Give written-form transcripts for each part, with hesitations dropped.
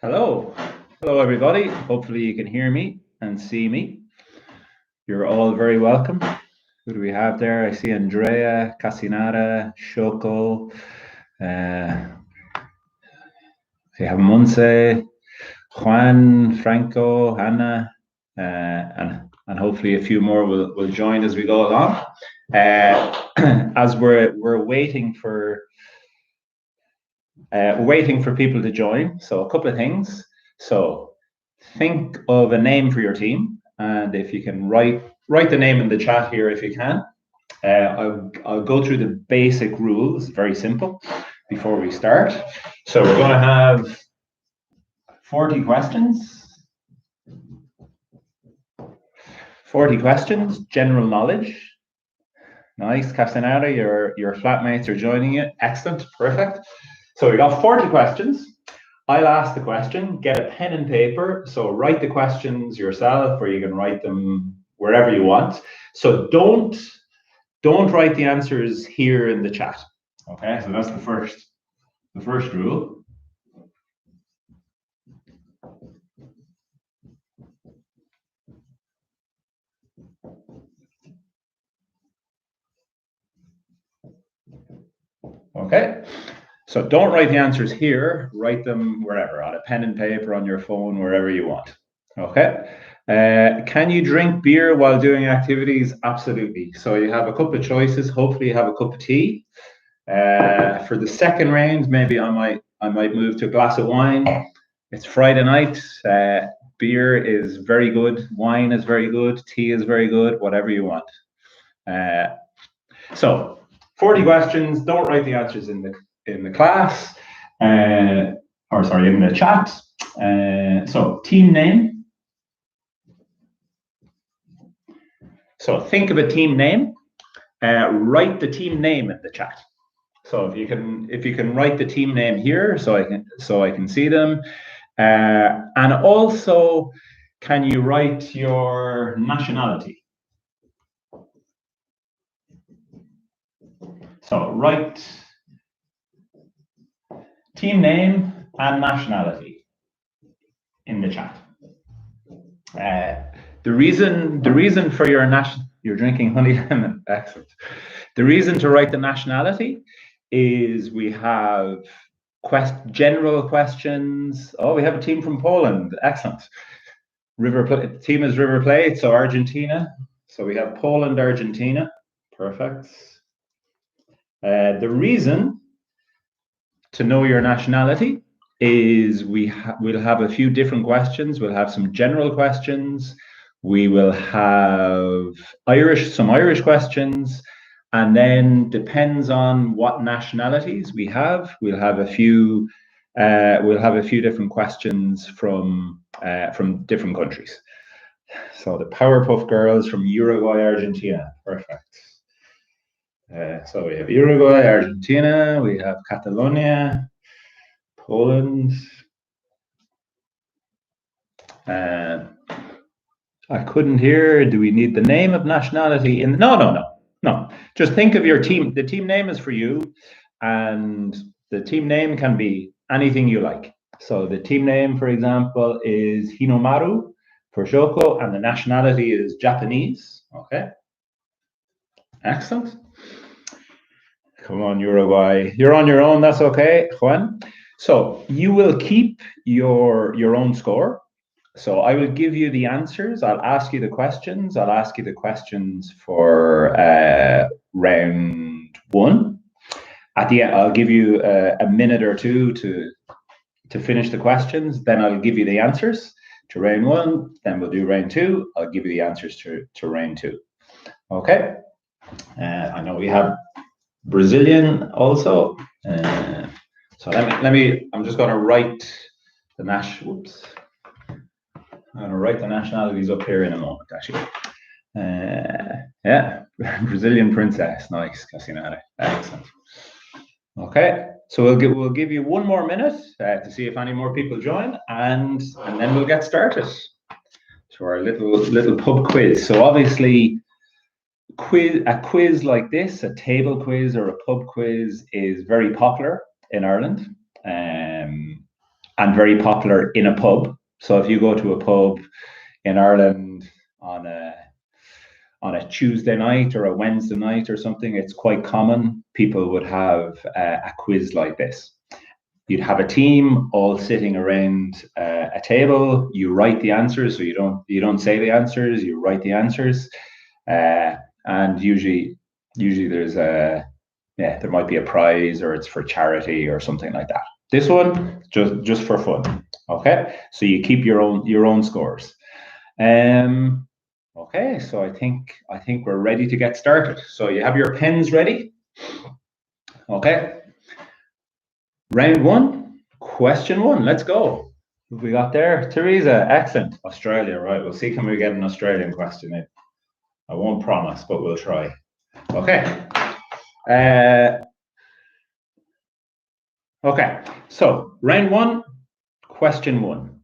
Hello. Hello, everybody. Hopefully you can hear me and see me. You're all very welcome. Who do we have there? I see Andrea, Casinata, Shoko. We have Monse, Juan, Franco, Hannah, and hopefully a few more will join as we go along. As we're waiting for people to join. So a couple of things. So think of a name for your team, and if you can write the name in the chat here, if you can. I'll go through the basic rules, very simple, before we start. So we're going to have 40 questions. 40 questions, general knowledge. Nice, Castaneda, your flatmates are joining you. Excellent, perfect. So we got 40 questions. I'll ask the question, get a pen and paper. So write the questions yourself, or you can write them wherever you want. So don't write the answers here in the chat. Okay, so that's the first rule. Okay, so don't write the answers here, write them wherever, on a pen and paper, on your phone, wherever you want. Okay, can you drink beer while doing activities? Absolutely. So you have a couple of choices. Hopefully you have a cup of tea. For the second round, maybe I might move to a glass of wine. It's Friday night. Beer is very good. Wine is very good. Tea is very good. Whatever you want. So 40 questions. Don't write the answers in the class, in the chat. So team name. So think of a team name. Write the team name in the chat. So if you can write the team name here, so I can see them, and also, can you write your nationality? So write team name and nationality in the chat. The reason for you're drinking honey lemon, excellent. The reason to write the nationality is we have general questions. Oh, we have a team from Poland. Excellent. The team is River Plate, so Argentina. So we have Poland, Argentina. Perfect. The reason to know your nationality is we'll have a few different questions. We'll have some general questions. We will have some Irish questions, and then depends on what nationalities we have. We'll have a few different questions from different countries. So the Powerpuff Girls from Uruguay, Argentina. Perfect. So we have Uruguay, Argentina. We have Catalonia, Poland. I couldn't hear. Do we need the name of nationality? No. Just think of your team. The team name is for you, and the team name can be anything you like. So the team name, for example, is Hinomaru for Shoko, and the nationality is Japanese. Okay. Excellent. Come on, Uruguay. You're on your own. That's okay, Juan. So you will keep your own score. So I will give you the answers. I'll ask you the questions. I'll ask you the questions for round one. At the end, I'll give you a minute or two to finish the questions. Then I'll give you the answers to round one. Then we'll do round two. I'll give you the answers to round two. Okay. I know we have Brazilian also. So I'm just going to write the Whoops. I'm going to write the nationalities up here in a moment, actually. Yeah, Brazilian princess. Nice, Casinata. Excellent. Okay, so we'll give you one more minute to see if any more people join, and then we'll get started to our little pub quiz. So obviously, a quiz like this, a table quiz or a pub quiz, is very popular in Ireland. and very popular in a pub. So if you go to a pub in Ireland on a Tuesday night or a Wednesday night or something, it's quite common. People would have a quiz like this. You'd have a team all sitting around a table. You write the answers, so you don't say the answers. You write the answers, and usually there's there might be a prize, or it's for charity or something like that. This one just for fun. Okay, so you keep your own scores. Okay, so I think we're ready to get started. So you have your pens ready. Okay. Round one, question one. Let's go. What we got there? Teresa, excellent. Australia, right. We'll see, can we get an Australian question in? I won't promise, but we'll try. Okay. Okay, so round one, question one.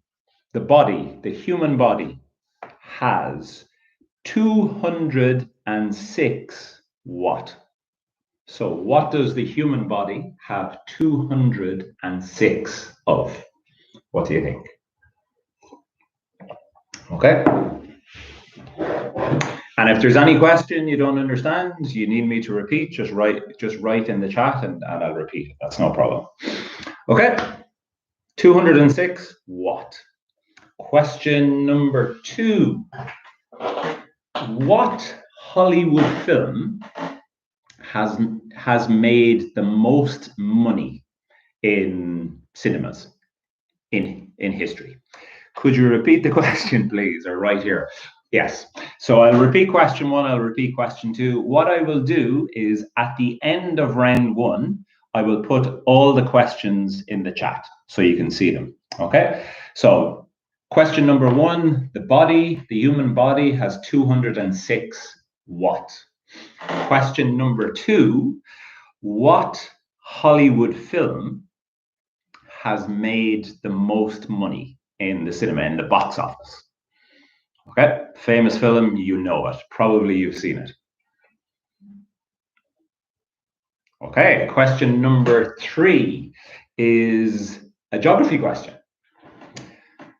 The human body, has 206 what? So what does the human body have 206 of? What do you think? Okay. And if there's any question you don't understand, you need me to repeat, just write in the chat and I'll repeat it. That's no problem. Okay. 206 what? Question number 2. What Hollywood film has made the most money in cinemas in history? Could you repeat the question, please, or right here? Yes. So I'll repeat question 1, I'll repeat question 2. What I will do is at the end of round 1, I will put all the questions in the chat so you can see them. Okay? So question number 1, the human body has 206 what? Question number 2, what Hollywood film has made the most money in the cinema, in the box office? Okay, famous film, you know it. Probably you've seen it. Okay, question number 3 is a geography question.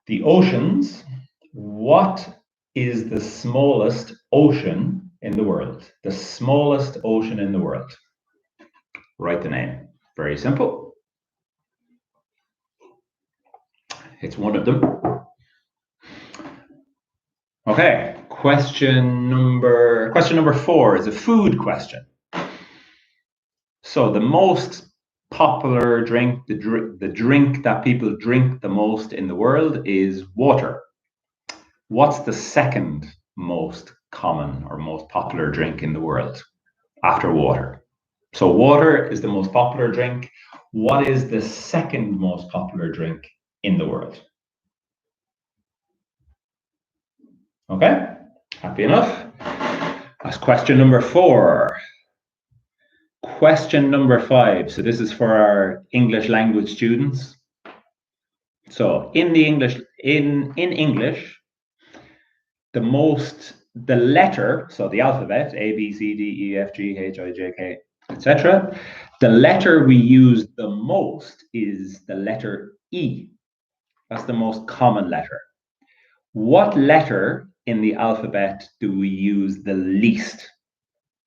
The oceans, what is the smallest ocean in the world? The smallest ocean in the world. Write the name. Very simple. It's one of them. Okay, question number 4 is a food question. So the most popular drink, the drink that people drink the most in the world is water. What's the second most common or most popular drink in the world after water? So water is the most popular drink. What is the second most popular drink in the world? Okay, happy enough? That's question number 4. Question number 5. So this is for our English language students. So in English, the letter, so the alphabet, A, B, C, D, E, F, G, H, I, J, K, etc. The letter we use the most is the letter E. That's the most common letter. What letter in the alphabet do we use the least,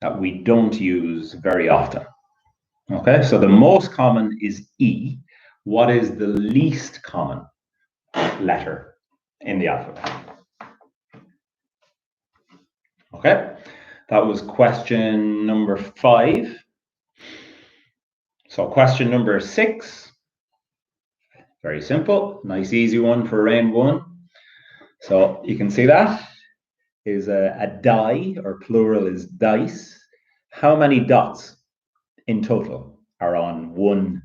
that we don't use very often? Okay, so the most common is E. What is the least common letter in the alphabet? Okay, that was question number 5. So question number 6, very simple, nice easy one for round 1. So you can see that is a die, or plural is dice. How many dots in total are on one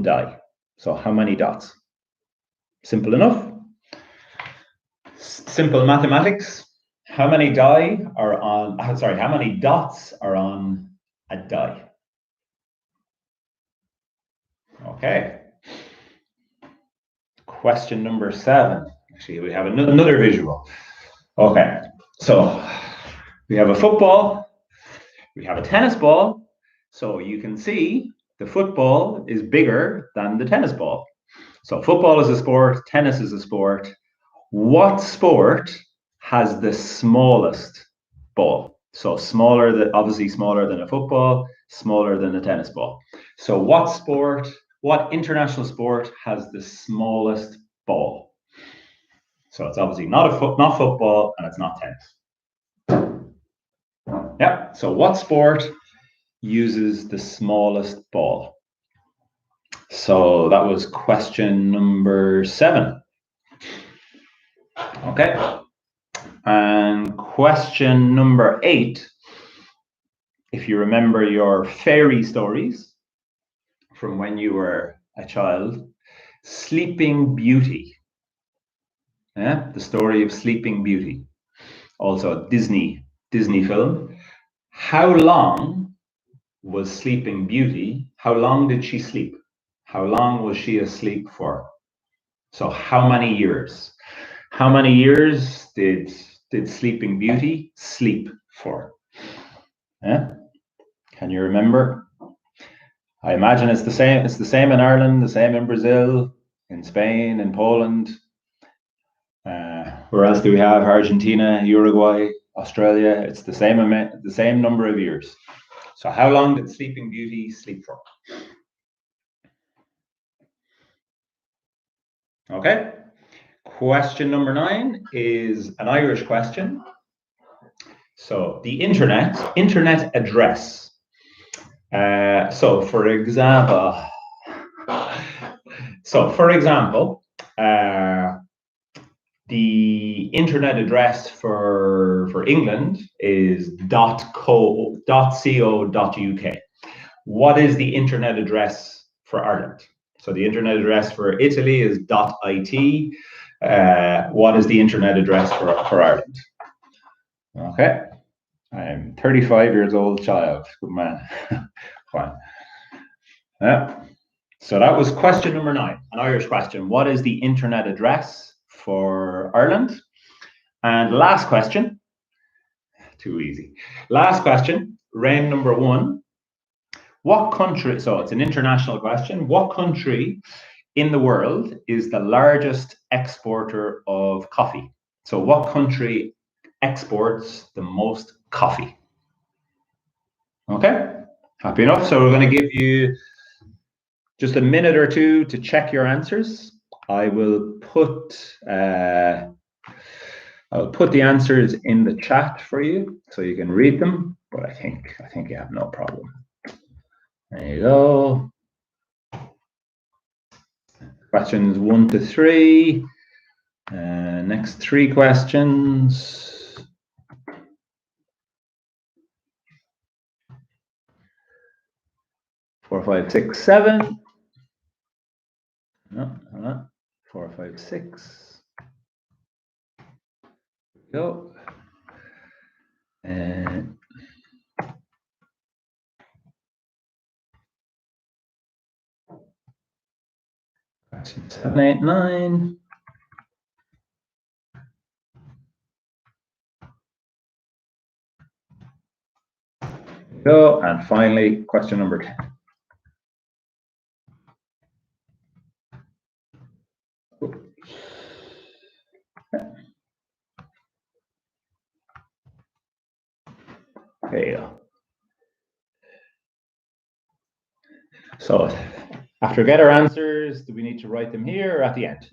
die? So how many dots? Simple enough. Simple mathematics. How many dots are on a die? Okay. Question number 7. Actually, we have another visual. Okay, so we have a football, we have a tennis ball. So you can see the football is bigger than the tennis ball. So football is a sport, tennis is a sport. What sport has the smallest ball? So smaller than, obviously smaller than a football, smaller than a tennis ball. So what international sport has the smallest ball? So it's obviously not football, and it's not tennis. Yeah. So what sport uses the smallest ball? So that was question number 7. Okay. And question number 8. If you remember your fairy stories from when you were a child, Sleeping Beauty. Yeah, the story of Sleeping Beauty. Also a Disney film. How long was Sleeping Beauty? How long did she sleep? How long was she asleep for? So how many years? How many years did Sleeping Beauty sleep for? Yeah? Can you remember? I imagine it's the same. It's the same in Ireland, the same in Brazil, in Spain, in Poland. Where else do we have? Argentina, Uruguay, Australia. It's the same number of years. So how long did Sleeping Beauty sleep for? Okay. Question number 9 is an Irish question. So the internet address. So for example, the internet address for England is .co.uk. What is the internet address for Ireland? So the internet address for Italy is .it. What is the internet address for Ireland? Okay. I'm 35 years old child. Good man. Fine. Yeah. So that was question number 9, an Irish question. What is the internet address for Ireland? And last question, too easy. Last question, round number 1. What country, so it's an international question, what country in the world is the largest exporter of coffee? So what country exports the most coffee? Okay, happy enough. So we're going to give you just a minute or two to check your answers. I will put I'll put the answers in the chat for you so you can read them, but I think you have no problem. There you go. Questions 1 to 3. Next 3 questions. Four, 5, 6, 7. No, 4, 5, 6. Go. Question 7, 8, 9. Go. And finally, question number 10. There you go. So after we get our answers, do we need to write them here or at the end?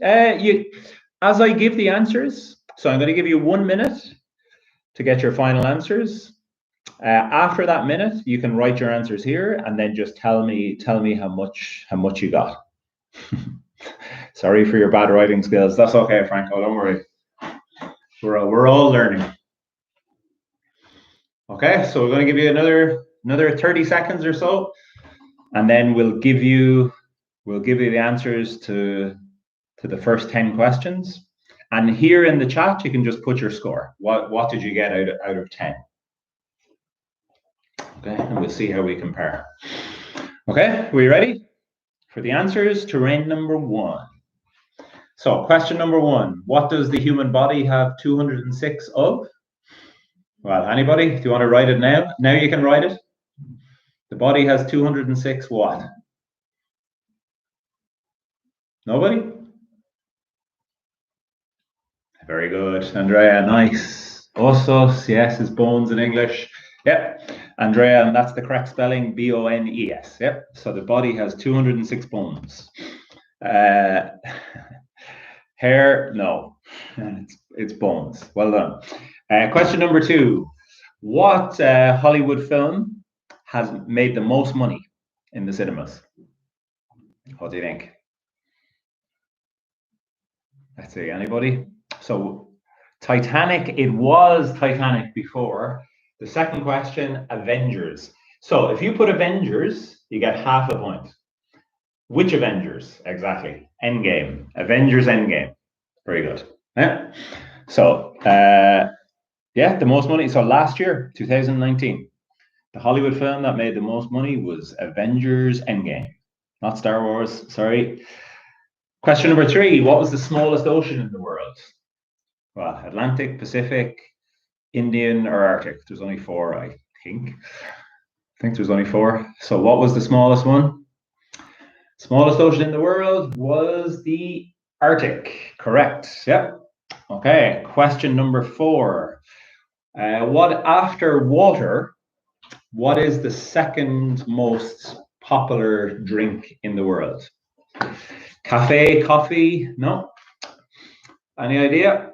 As I give the answers, so I'm going to give you 1 minute to get your final answers. After that minute, you can write your answers here and then just tell me how much you got. Sorry for your bad writing skills. That's okay, Franco. Don't worry. We're all learning. Okay, so we're going to give you another 30 seconds or so, and then we'll give you the answers to the first 10 questions. And here in the chat, you can just put your score. What did you get out of 10? Okay, and we'll see how we compare. Okay, are we ready for the answers to round number 1? So question number 1, what does the human body have 206 of? Well, anybody? Do you want to write it now? Now you can write it. The body has 206 what? Nobody? Very good, Andrea. Nice. Ossos, yes, is bones in English. Yep. Andrea, and that's the correct spelling, bones. Yep. So the body has 206 bones. Uh, hair, no. It's bones. Well done. Question number 2. What Hollywood film has made the most money in the cinemas? What do you think? Let's see, anybody? So Titanic, it was Titanic before. The second question, Avengers. So if you put Avengers, you get half a point. Which Avengers? Exactly. Endgame. Avengers Endgame. Very good. Yeah. So, yeah, the most money. So last year, 2019, the Hollywood film that made the most money was Avengers Endgame, not Star Wars. Sorry. Question number 3. What was the smallest ocean in the world? Well, Atlantic, Pacific, Indian, or Arctic. There's only 4, I think. I think there's only 4. So what was the smallest one? Smallest ocean in the world was the Arctic. Correct. Yep. Okay. Question number 4. What after water? What is the second most popular drink in the world? Cafe, coffee? No. Any idea?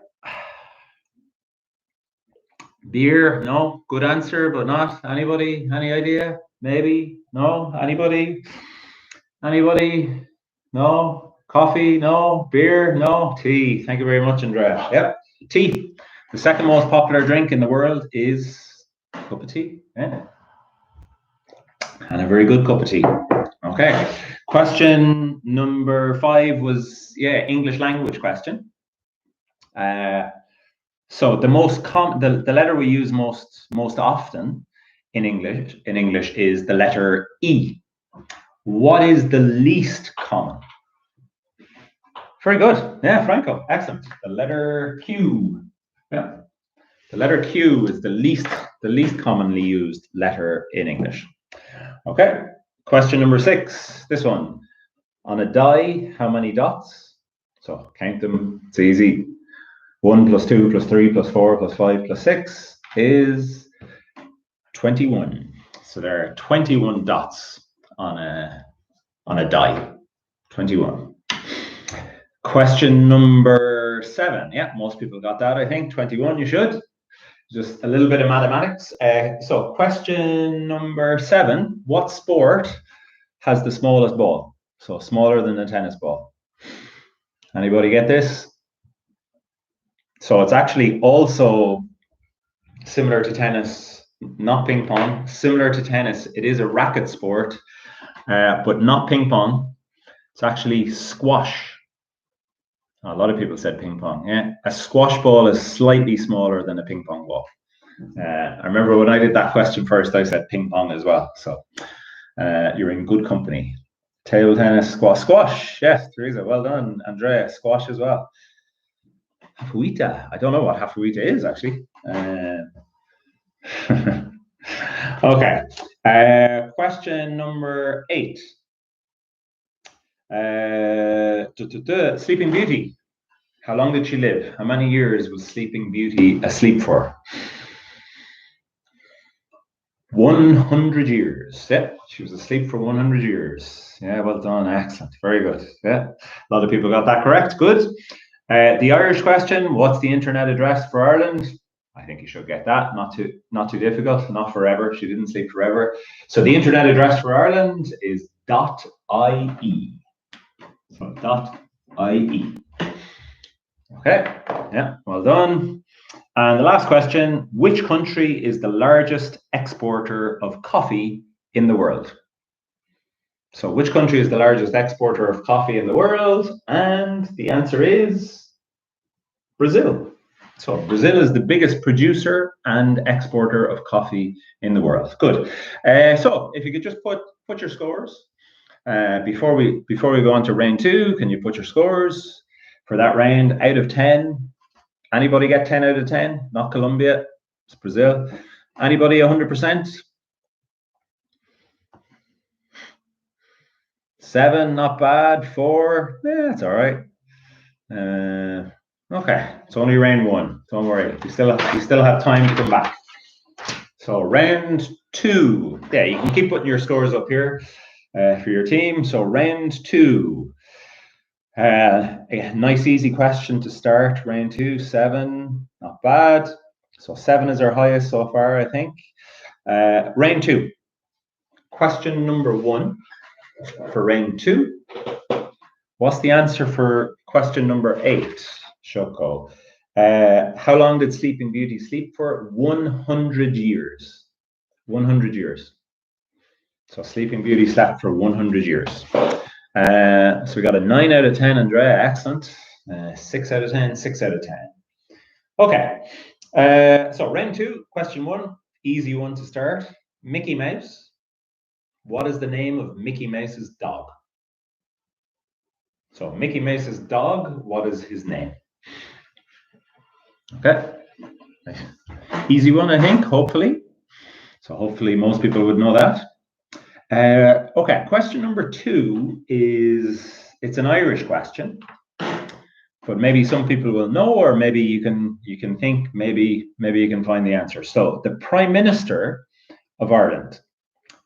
Beer? No. Good answer, but not. Anybody? Any idea? Maybe? No. Anybody? Anybody? No. Coffee? No. Beer? No. Tea. Thank you very much, Andrea. Yep. Tea. The second most popular drink in the world is a cup of tea. Yeah. And a very good cup of tea. Okay. Question number 5 was, yeah, English language question. So the most the letter we use most often in English is the letter E. What is the least common? Very good. Yeah, Franco. Excellent. The letter Q. Yeah. The letter Q is the least commonly used letter in English. Okay. Question number 6. This one. On a die, how many dots? So count them. It's easy. 1 plus 2 plus 3 plus 4 plus 5 plus 6 is 21. So there are 21 dots on a die. 21. Question number 7. Yeah, most people got that, I think. 21, you should. Just a little bit of mathematics. So question number 7. What sport has the smallest ball? So smaller than a tennis ball. Anybody get this? So it's actually also similar to tennis, not ping pong. Similar to tennis, it is a racket sport, but not ping pong. It's actually squash. A lot of people said ping pong. Yeah, a squash ball is slightly smaller than a ping pong ball. I remember when I did that question first, I said ping pong as well. So you're in good company. Table tennis, squash. Yes, Teresa, well done. Andrea, squash as well. Hafuita. I don't know what Hafuita is actually. Okay. Question number 8. Sleeping Beauty. How long did she live? How many years was Sleeping Beauty asleep for? 100 years. Yeah, she was asleep for 100 years. Yeah, well done. Excellent. Very good. Yeah, a lot of people got that correct. Good. The Irish question, what's the internet address for Ireland? I think you should get that. Not too difficult. Not forever. She didn't sleep forever. So the internet address for Ireland is .ie. So .ie. Okay. Yeah. Well done. And the last question, which country is the largest exporter of coffee in the world? So which country is the largest exporter of coffee in the world? And the answer is Brazil. So Brazil is the biggest producer and exporter of coffee in the world. Good. So if you could just put your scores before we go on to round 2, can you put your scores for that round out of 10? Anybody get 10 out of 10? Not Colombia, it's Brazil. Anybody 100%? 7, not bad. 4, yeah, it's all right. Okay, it's only round 1. Don't worry, you still have time to come back. So round 2. Yeah, you can keep putting your scores up here for your team. So round 2. A nice easy question to start. Round 2, 7, not bad. So 7 is our highest so far, I think. Round 2. Question number 1 for round 2. What's the answer for question number 8, Shoko? How long did Sleeping Beauty sleep for? 100 years. 100 years. So Sleeping Beauty slept for 100 years. So we got a 9 out of 10, Andrea. Excellent. 6 out of 10, 6 out of 10. Okay. So round 2, question 1. Easy one to start. Mickey Mouse. What is the name of Mickey Mouse's dog? So Mickey Mouse's dog, what is his name? Okay. Easy one, I think, hopefully. So hopefully most people would know that. Okay, question number 2 it's an Irish question, but maybe some people will know, or maybe you can think, maybe you can find the answer. So the Prime Minister of Ireland,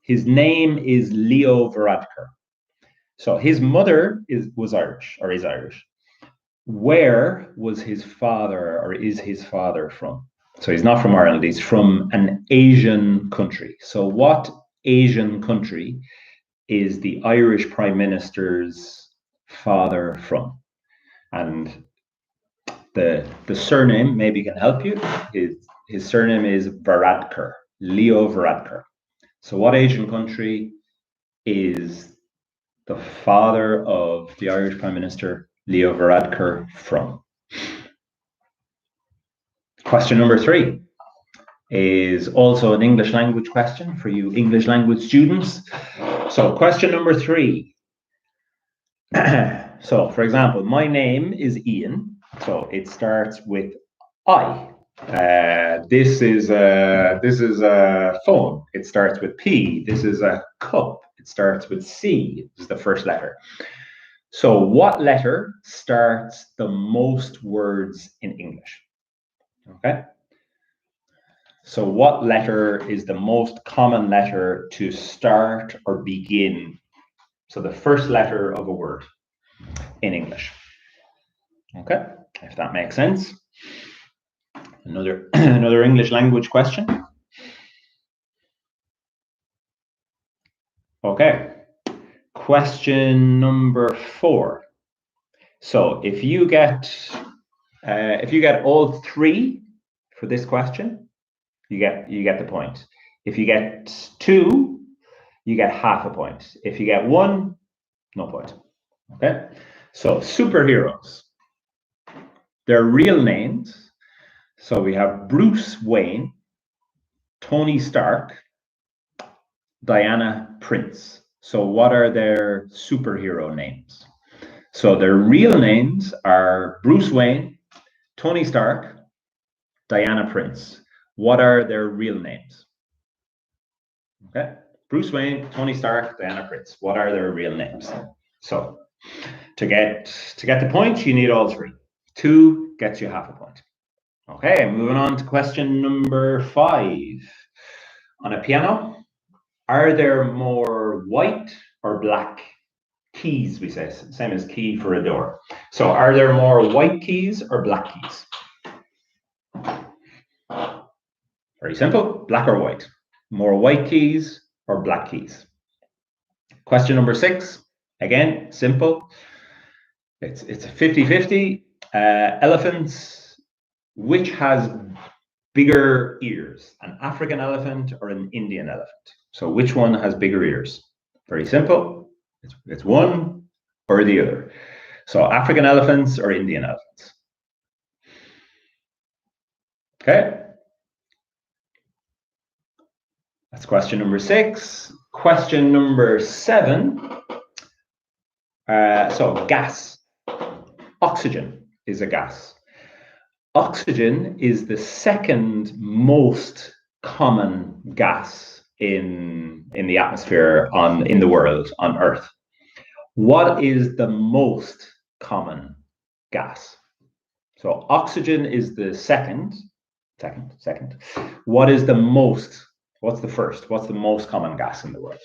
his name is Leo Varadkar. So his mother was Irish, or is Irish. Where was his father, or is his father from? So he's not from Ireland, he's from an Asian country. So what Asian country is the Irish Prime Minister's father from? And the surname maybe can help you. His surname is Varadkar, Leo Varadkar. So what Asian country is the father of the Irish Prime Minister, Leo Varadkar, from? Question number 3 is also an English language question for you English language students. So question number 3. So for example, my name is Ian. So it starts with I. This is a phone. It starts with P. This is a cup. It starts with C. This is the first letter. So what letter starts the most words in English? Okay. So what letter is the most common letter to start or begin? So the first letter of a word in English. Okay, if that makes sense. Another English language question. Okay, question number 4. So if you get all 3 for this question, you get the point. If you get 2, you get half a point. If you get 1, no point. Okay, so superheroes. Their real names. So we have Bruce Wayne, Tony Stark, Diana Prince. So what are their superhero names? So their real names are Bruce Wayne, Tony Stark, Diana Prince. What are their real names? Okay, Bruce Wayne, Tony Stark, Diana Prince. What are their real names? So to get the point, you need all 3. 2 gets you half a point. Okay, moving on to question number 5. On a piano, are there more white or black keys, we say, same as key for a door. So are there more white keys or black keys? Very simple, black or white. More white keys or black keys? Question number 6, again, simple. It's a 50-50. Elephants, which has bigger ears, an African elephant or an Indian elephant? So which one has bigger ears? Very simple. It's one or the other. So African elephants or Indian elephants? Okay. That's question number 6. Question number 7. So gas. Oxygen is a gas. Oxygen is the second most common gas in the atmosphere in the world, on Earth. What is the most common gas? So oxygen is the second. What is the most? What's the first? What's the most common gas in the world?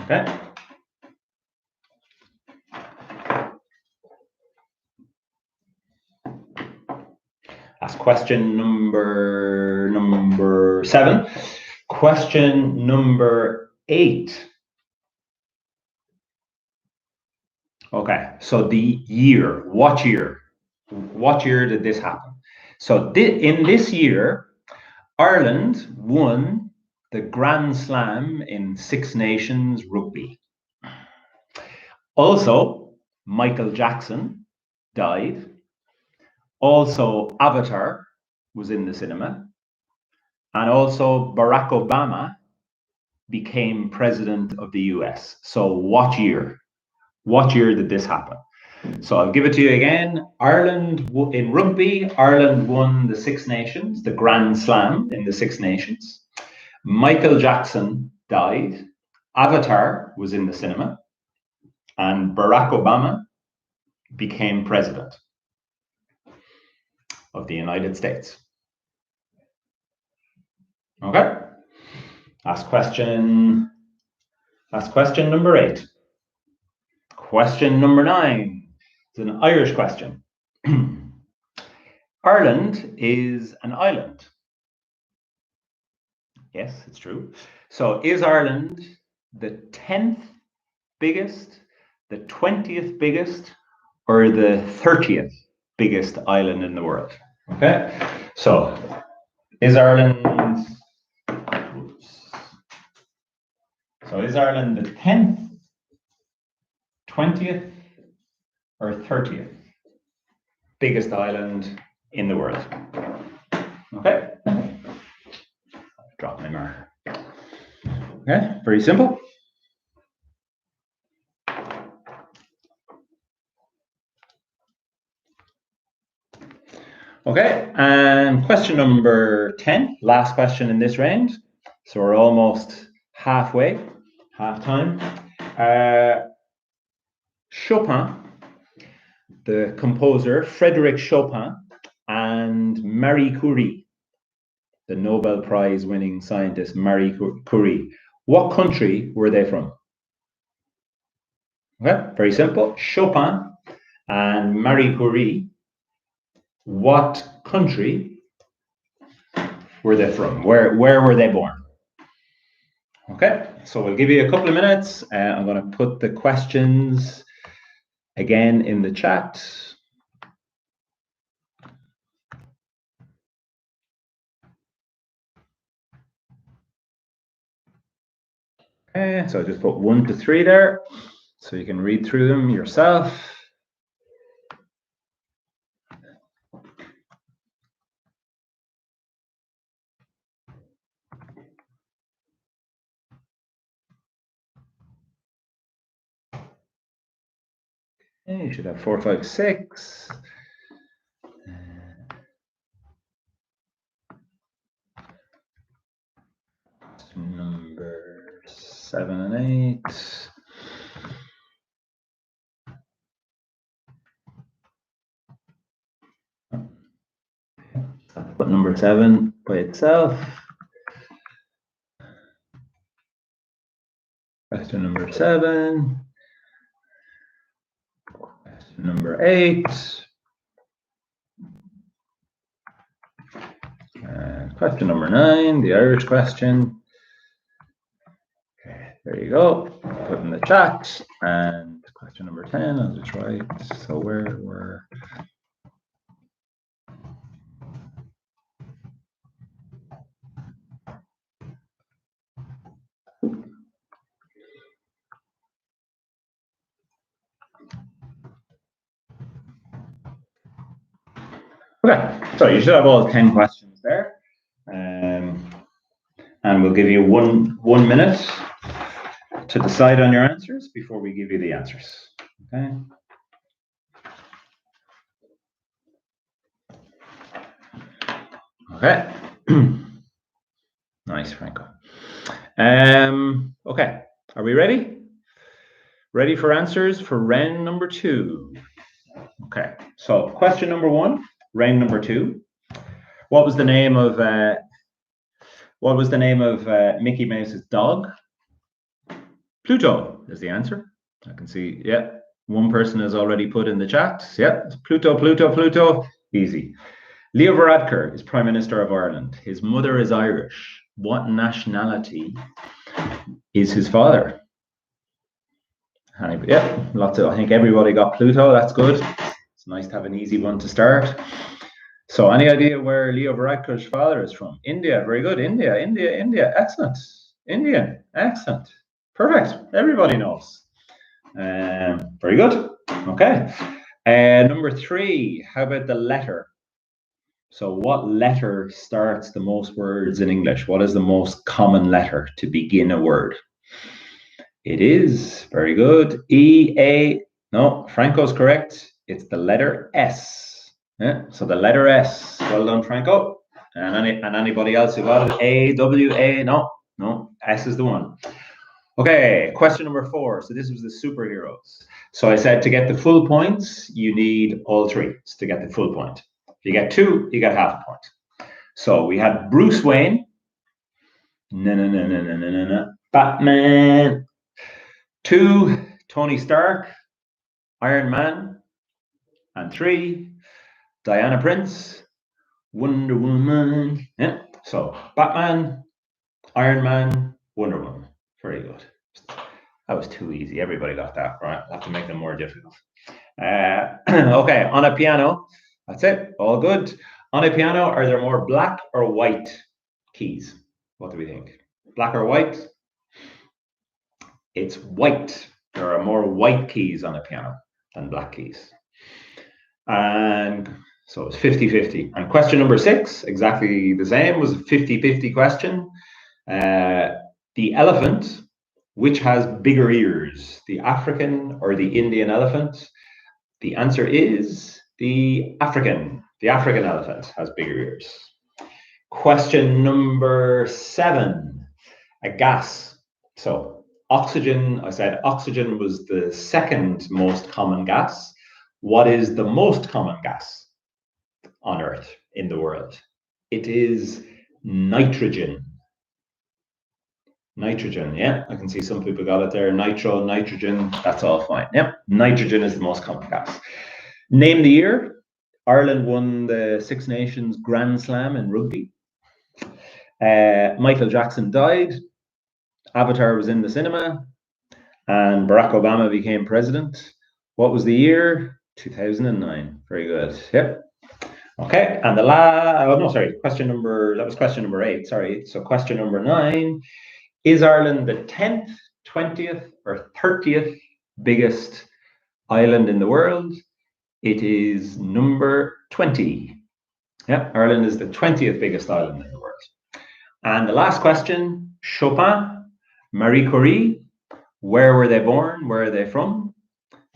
Okay. That's question number 7. Question number 8. Okay, so the year. What year? What year did this happen? So in this year, Ireland won the Grand Slam in Six Nations rugby. Also, Michael Jackson died. Also, Avatar was in the cinema. And also, Barack Obama became president of the US. So what year? What year did this happen? So I'll give it to you again. Ireland, in rugby, Ireland won the Six Nations, the Grand Slam in the Six Nations. Michael Jackson died. Avatar was in the cinema. And Barack Obama became president of the United States. Okay? That's question number 8. Question number 9. It's an Irish question. Ireland is an island. Yes, it's true. So is Ireland the 10th biggest, the 20th biggest, or the 30th biggest island in the world? Okay, so is Ireland the 10th, 20th, or 30th biggest island in the world? Okay, drop my marker. Okay, very simple. Okay, and question number 10, last question in this round. So we're almost halfway, half time. Chopin, the composer, Frédéric Chopin, and Marie Curie, the Nobel Prize winning scientist, Marie Curie. What country were they from? Okay, very simple. Chopin and Marie Curie. What country were they from? Where were they born? Okay, so we'll give you a couple of minutes. I'm going to put the questions again in the chat. Okay, so I just put 1 to 3 there, so you can read through them yourself. Okay, you should have 4, 5, 6. Number 7 and 8. Put number 7 by itself. Question number 7. Question number 8. Question number 9, the Irish question. Okay, there you go. Put in the chat. And question number 10, I'll just write. So where were... Okay, so you should have all 10 questions there. And we'll give you one minute to decide on your answers before we give you the answers. Okay. Okay. Nice, Franco. Okay, are we ready? Ready for answers for round number 2? Okay, so question number 1, round number 2. What was the name of Mickey Mouse's dog? Pluto is the answer. I can see, yeah, one person has already put in the chat. Yeah, Pluto, Pluto, Pluto. Easy. Leo Varadkar is Prime Minister of Ireland. His mother is Irish. What nationality is his father? Yeah, lots of, I think everybody got Pluto. That's good. It's nice to have an easy one to start. So any idea where Leo Varadkar's father is from? India. Very good. India. Excellent. Indian. Excellent. Perfect. Everybody knows. Very good. Okay. Number 3. How about the letter? So what letter starts the most words in English? What is the most common letter to begin a word? It is, very good, E-A, no, Franco's correct. It's the letter S. Yeah, so the letter S. Well done, Franco. And anybody else who got it? A, W, A, no, S is the one. Okay, question number 4. So this was the superheroes. So I said to get the full points, you need all 3 to get the full point. If you get 2, you get half a point. So we had Bruce Wayne. No. Batman. 2, Tony Stark, Iron Man. And 3, Diana Prince, Wonder Woman. Yeah. So Batman, Iron Man, Wonder Woman. Very good. That was too easy. Everybody got that, right? I'll have to make them more difficult. Okay, on a piano. That's it. All good. On a piano, are there more black or white keys? What do we think? Black or white? It's white. There are more white keys on a piano than black keys. And so it's 50-50. And question number 6, exactly the same, was a 50-50 question. The elephant, which has bigger ears, the African or the Indian elephant? The answer is the African. The African elephant has bigger ears. Question number 7, a gas. So oxygen, I said oxygen was the second most common gas. What is the most common gas on Earth, in the world? It is nitrogen. Nitrogen, yeah. I can see some people got it there. Nitro, nitrogen, that's all fine. Yep, nitrogen is the most common gas. Name the year. Ireland won the Six Nations Grand Slam in rugby. Michael Jackson died. Avatar was in the cinema. And Barack Obama became president. What was the year? 2009. Very good. Yep. Okay. And the question number 8. Sorry. So question number 9. Is Ireland the 10th, 20th, or 30th biggest island in the world? It is number 20. Yeah, Ireland is the 20th biggest island in the world. And the last question, Chopin, Marie Curie, where were they born? Where are they from?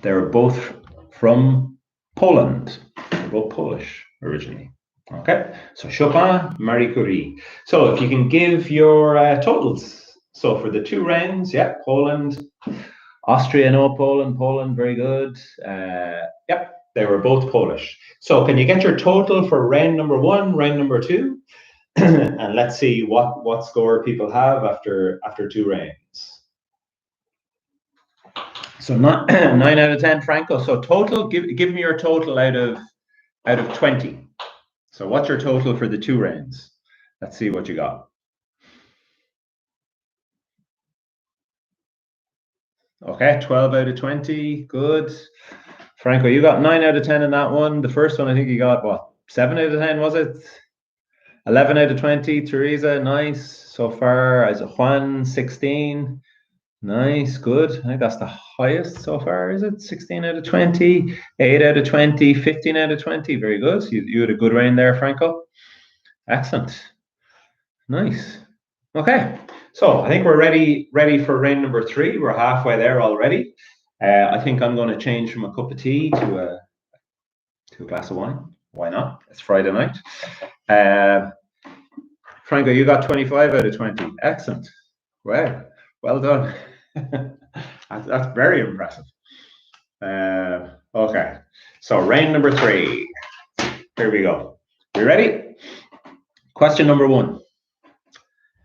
They're both from Poland. They're both Polish originally. Okay, so Chopin, Marie Curie. So if you can give your totals. So for the 2 rounds, yeah, Poland, Austria, no, Poland, very good. Yep, they were both Polish. So can you get your total for round number 1, round number 2? And let's see what score people have after 2 rounds. So 9 out of 10, Franco. So total, give me your total out of 20. So what's your total for the 2 rounds? Let's see what you got. Okay, 12 out of 20. Good. Franco, you got 9 out of 10 in that one. The first one, I think you got, what, 7 out of 10, was it? 11 out of 20. Teresa, nice. So far, as a Juan, 16. Nice, good. I think that's the highest so far, is it? 16 out of 20, 8 out of 20, 15 out of 20. Very good. You had a good round there, Franco. Excellent. Nice. Okay. So I think we're ready for round number 3. We're halfway there already. I think I'm going to change from a cup of tea to a glass of wine. Why not? It's Friday night. Franco, you got 25 out of 20. Excellent. Well done. That's very impressive. Okay, so round number 3. Here we go. You ready? Question number 1.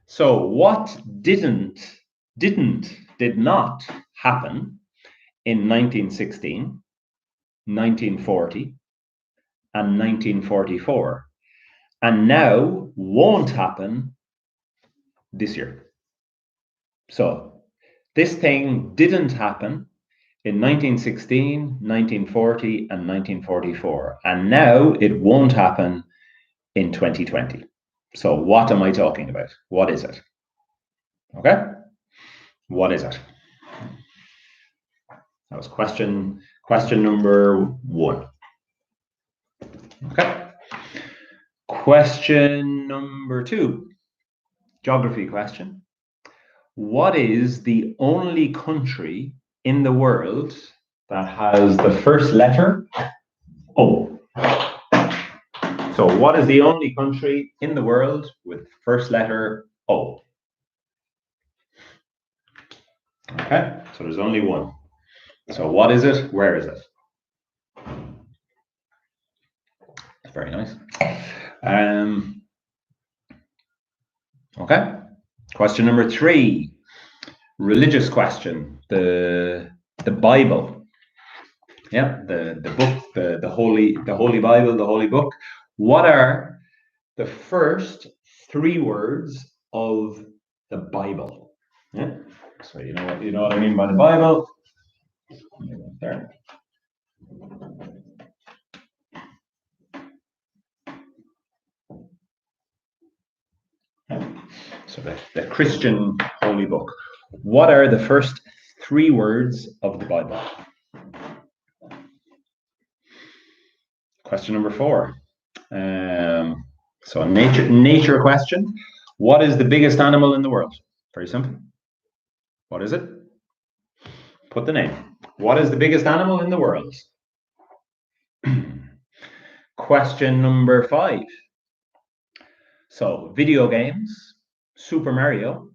So what did not happen in 1916, 1940, and 1944, and now won't happen this year? So this thing didn't happen in 1916, 1940, and 1944, and now it won't happen in 2020. So what am I talking about? What is it? Okay? What is it? That was question number 1. Okay. Question number 2. Geography question. What is the only country in the world that has the first letter O? So what is the only country in the world with first letter O? Okay, so there's only one. So what is it? Where is it? Very nice. Okay. Question number 3. Religious question. The Bible. Yeah, the book, the holy Bible, the holy book. What are the first 3 words of the Bible? Yeah. So you know what I mean by the Bible. There. So the Christian holy book. What are the first 3 words of the Bible? Question number 4. So a nature question. What is the biggest animal in the world? Very simple. What is it? Put the name. What is the biggest animal in the world? Question number 5. So video games. Super Mario.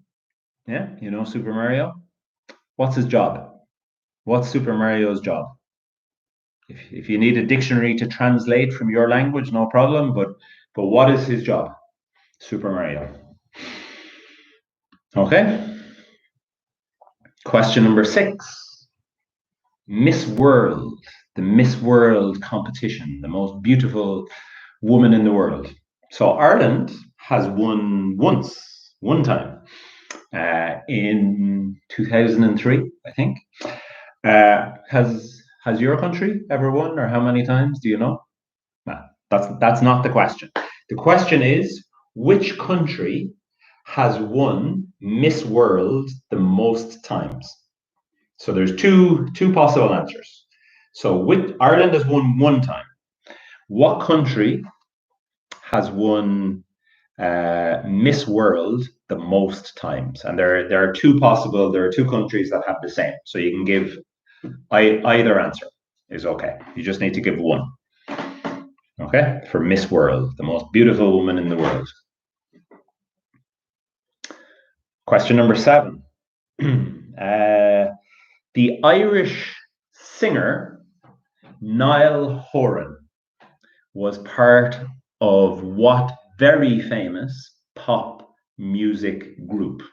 Yeah, you know Super Mario. What's his job? What's Super Mario's job? If you need a dictionary to translate from your language, no problem. But what is his job? Super Mario. Okay. Question number 6. Miss World. The Miss World competition. The most beautiful woman in the world. So Ireland has won one time, in 2003, I think. Has your country ever won, or how many times? Do you know? No, that's not the question. The question is, which country has won Miss World the most times? So there's two possible answers. So Ireland has won one time. What country has won Miss World the most times? And there are two countries that have the same. So you can give either answer is okay. You just need to give one. Okay, for Miss World, the most beautiful woman in the world. Question number 7. The Irish singer Niall Horan was part of what very famous pop music group?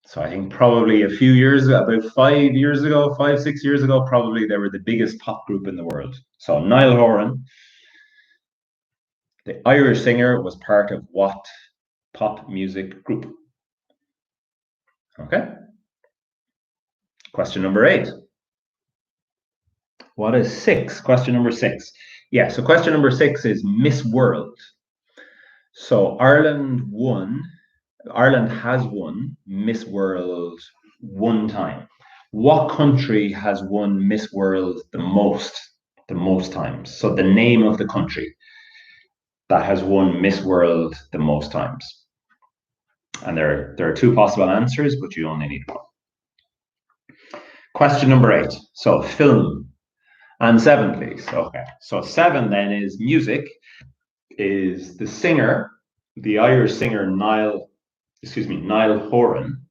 So I think probably a few years ago, about 5 years ago, 6 years ago, probably they were the biggest pop group in the world. So Niall Horan, the Irish singer, was part of what pop music group? Okay. Question number 8. What is 6? Question number 6. Yeah, so question number 6 is Miss World. So Ireland has won Miss World one time. What country has won Miss World the most times? So the name of the country that has won Miss World the most times. And there are 2 possible answers, but you only need one. Question number 8. So film. And 7, please. Okay. So 7 then is music. Is the singer, the Irish singer Niall Horan,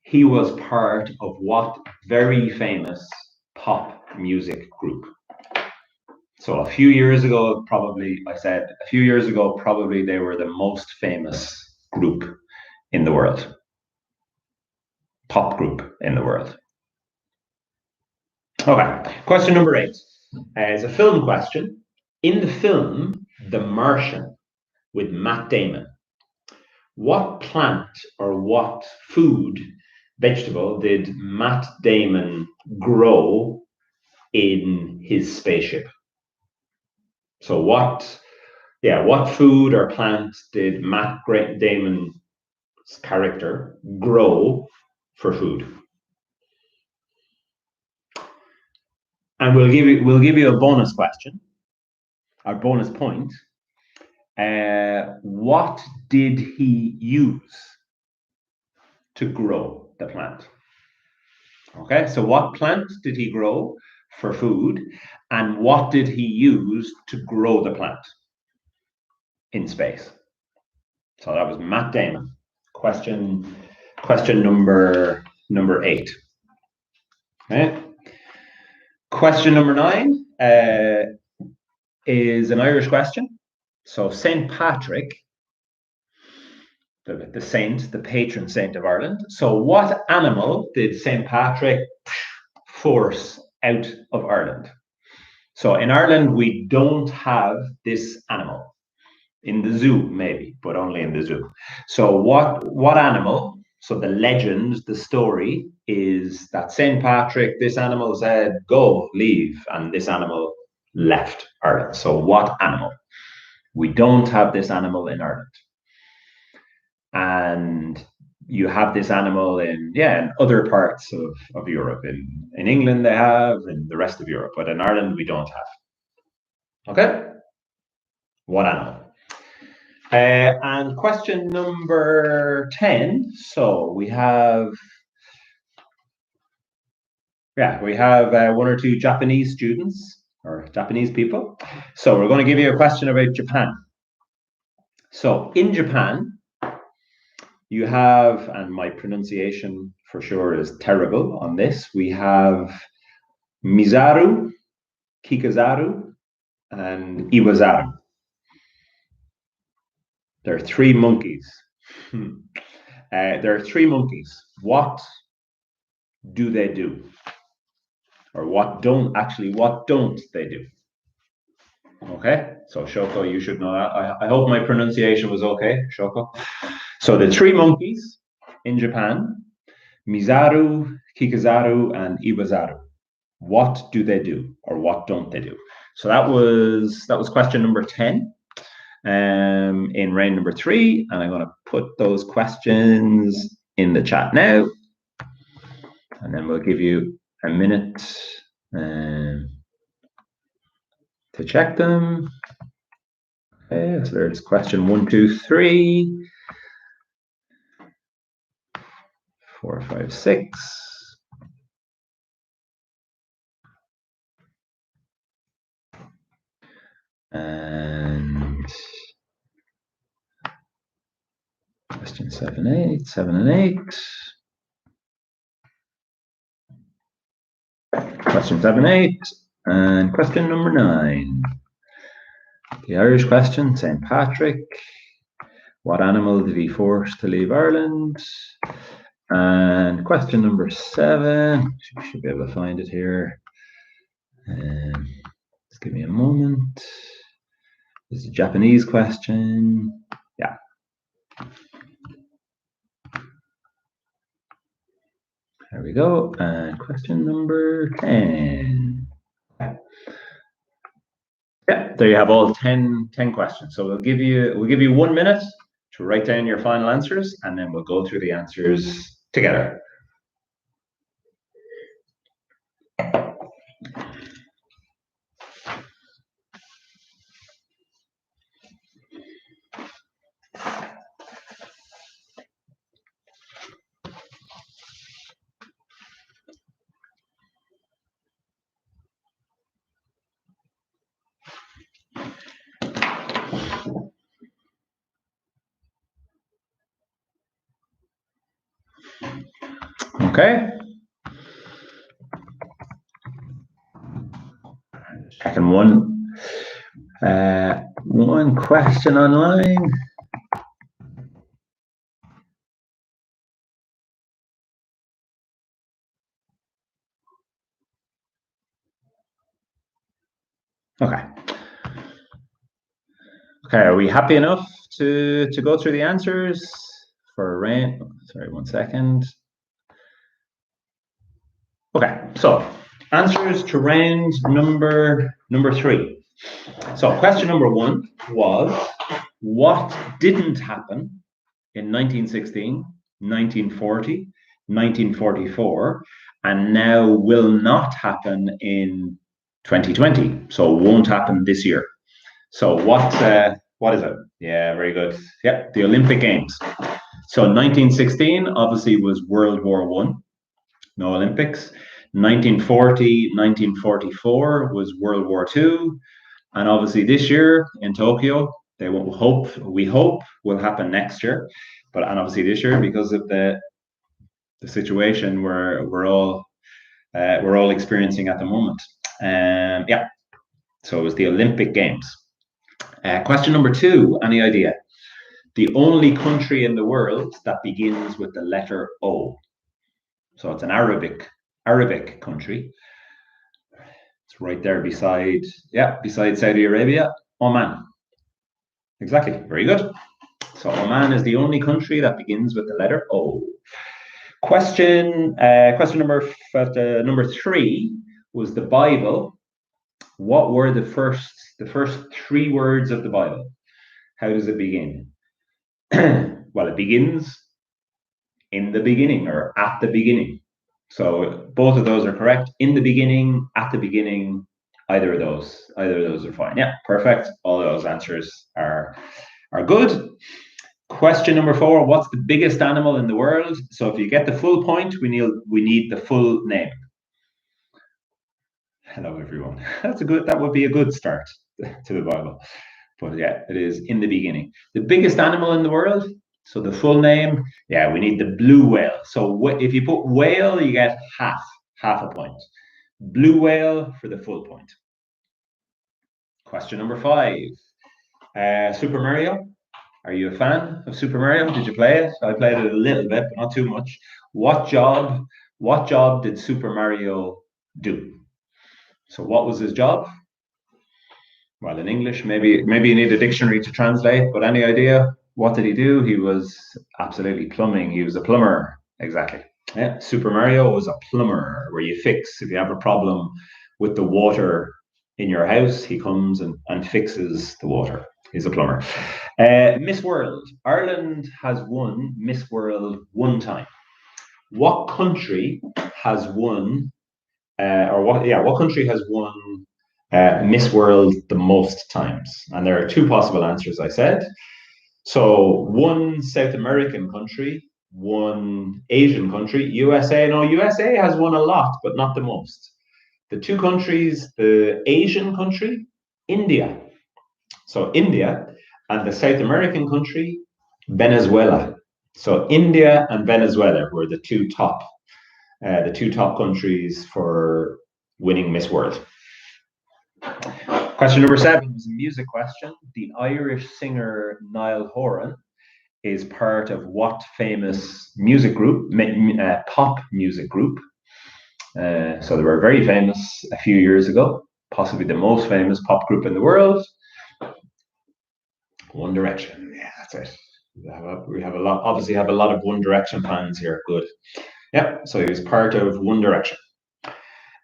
He was part of what very famous pop music group? So a few years ago, probably, I said a few years ago, probably they were the most famous group in the world, pop group in the world. Okay, question number 8 is a film question. In the film The Martian with Matt Damon, what plant or what food, vegetable, did Matt Damon grow in his spaceship? So what food or plant did Matt Damon's character grow for food? And we'll give you a bonus question, a bonus point. What did he use to grow the plant? Okay, so what plant did he grow for food, and what did he use to grow the plant in space? So that was Matt Damon. Question number 8. Okay. Question number 9 is an Irish question. So St. Patrick, the saint, the patron saint of Ireland. So what animal did St. Patrick force out of Ireland? So in Ireland, we don't have this animal. In the zoo, maybe, but only in the zoo. So what animal? So the legend, the story is that St. Patrick, this animal said, go, leave, and this animal left Ireland. So what animal? We don't have this animal in Ireland. And you have this animal in other parts of Europe. In England they have, in the rest of Europe, but in Ireland we don't have. Okay? What animal? And question number 10. So we have one or two Japanese students or Japanese people. So we're going to give you a question about Japan. So in Japan, you have, and my pronunciation for sure is terrible on this, we have Mizaru, Kikazaru, and Iwazaru. There are 3 monkeys. There are 3 monkeys. What do they do? Or what don't they do? Okay, so Shoko, you should know that. I hope my pronunciation was okay, Shoko. So the 3 monkeys in Japan, Mizaru, Kikazaru, and Iwazaru. What do they do, or what don't they do? So that was question number 10 in round number 3, and I'm going to put those questions in the chat now, and then we'll give you a minute to check them. Okay, so there's question 1, 2, 3, 4, 5, 6. And question 7, 8, 7 and 8. Question 7, 8. And question number 9. The Irish question, St. Patrick. What animal did he force to leave Ireland? And question number 7. Should be able to find it here. Just give me a moment. This is a Japanese question. Yeah. There we go. And question number 10. Yeah, there you have all 10 questions. So we'll give you 1 minute to write down your final answers, and then we'll go through the answers together. Okay. Checking one question online. Okay. Okay, are we happy enough to go through the answers for rain? Sorry, 1 second. Okay, so answers to round number 3. So question number 1 was, what didn't happen in 1916, 1940, 1944, and now will not happen in 2020? So won't happen this year. So what is it? Yeah, very good. Yeah, the Olympic Games. So 1916 obviously was World War One, no Olympics. 1940, 1944 was World War Two, and obviously this year in Tokyo, we hope will happen next year, and obviously this year because of the situation we're all experiencing at the moment. Yeah, so it was the Olympic Games. Question number 2, any idea? The only country in the world that begins with the letter O. So it's an Arabic country. It's right there beside Saudi Arabia, Oman. Exactly, very good. So Oman is the only country that begins with the letter O. Question number 3 was the Bible. What were the first 3 words of the Bible? How does it begin? Well, it begins in the beginning or at the beginning. So both of those are correct. In the beginning, at the beginning, either of those are fine. Yeah, perfect. All those answers are good. Question number 4, what's the biggest animal in the world? So if you get the full point, we need the full name. Hello, everyone. That would be a good start to the Bible. But yeah, it is in the beginning. The biggest animal in the world. So the full name, we need the blue whale. So if you put whale, you get half a point. Blue whale for the full point. Question number 5. Super Mario. Are you a fan of Super Mario? Did you play it? I played it a little bit, but not too much. What job did Super Mario do? So what was his job? Well, in English, maybe you need a dictionary to translate, but any idea? What did he do? He was absolutely plumbing. He was a plumber. Exactly. Yeah, Super Mario was a plumber, where you fix if you have a problem with the water in your house. He comes and fixes the water. He's a plumber. Miss World. Ireland has won Miss World 1 time. What country has won, what country has won Miss World the most times? And there are 2 possible answers, I said. So 1 South American country, 1 Asian country. USA has won a lot, but not the most. The 2 countries, the Asian country, India. So India, and the South American country, Venezuela. So India and Venezuela were the two top countries for winning Miss World. Question number 7 was a music question. The Irish singer Niall Horan is part of what famous music group, pop music group? So they were very famous a few years ago, possibly the most famous pop group in the world. One Direction. Yeah, that's it. We have a lot of One Direction fans here. Good. Yeah, so he was part of One Direction.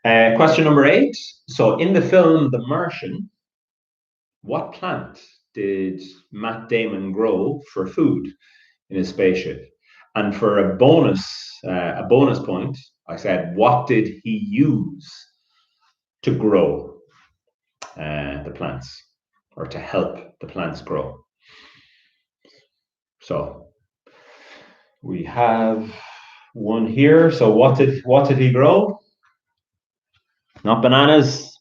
Question number 8. So in the film The Martian, what plant did Matt Damon grow for food in his spaceship? And for a bonus point, I said, what did he use to grow the plants, or to help the plants grow? So we have one here. So what did he grow? Not bananas.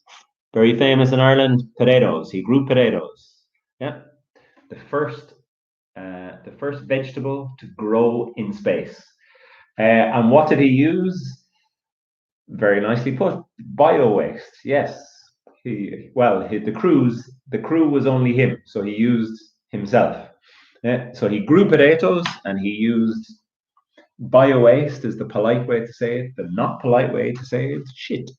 Very famous in Ireland. Potatoes. He grew potatoes. Yeah. The first vegetable to grow in space. And what did he use? Very nicely put. Bio waste. Yes. The crew was only him, so he used himself. So he grew potatoes and he used bio waste is the polite way to say it. The not polite way to say it, shit.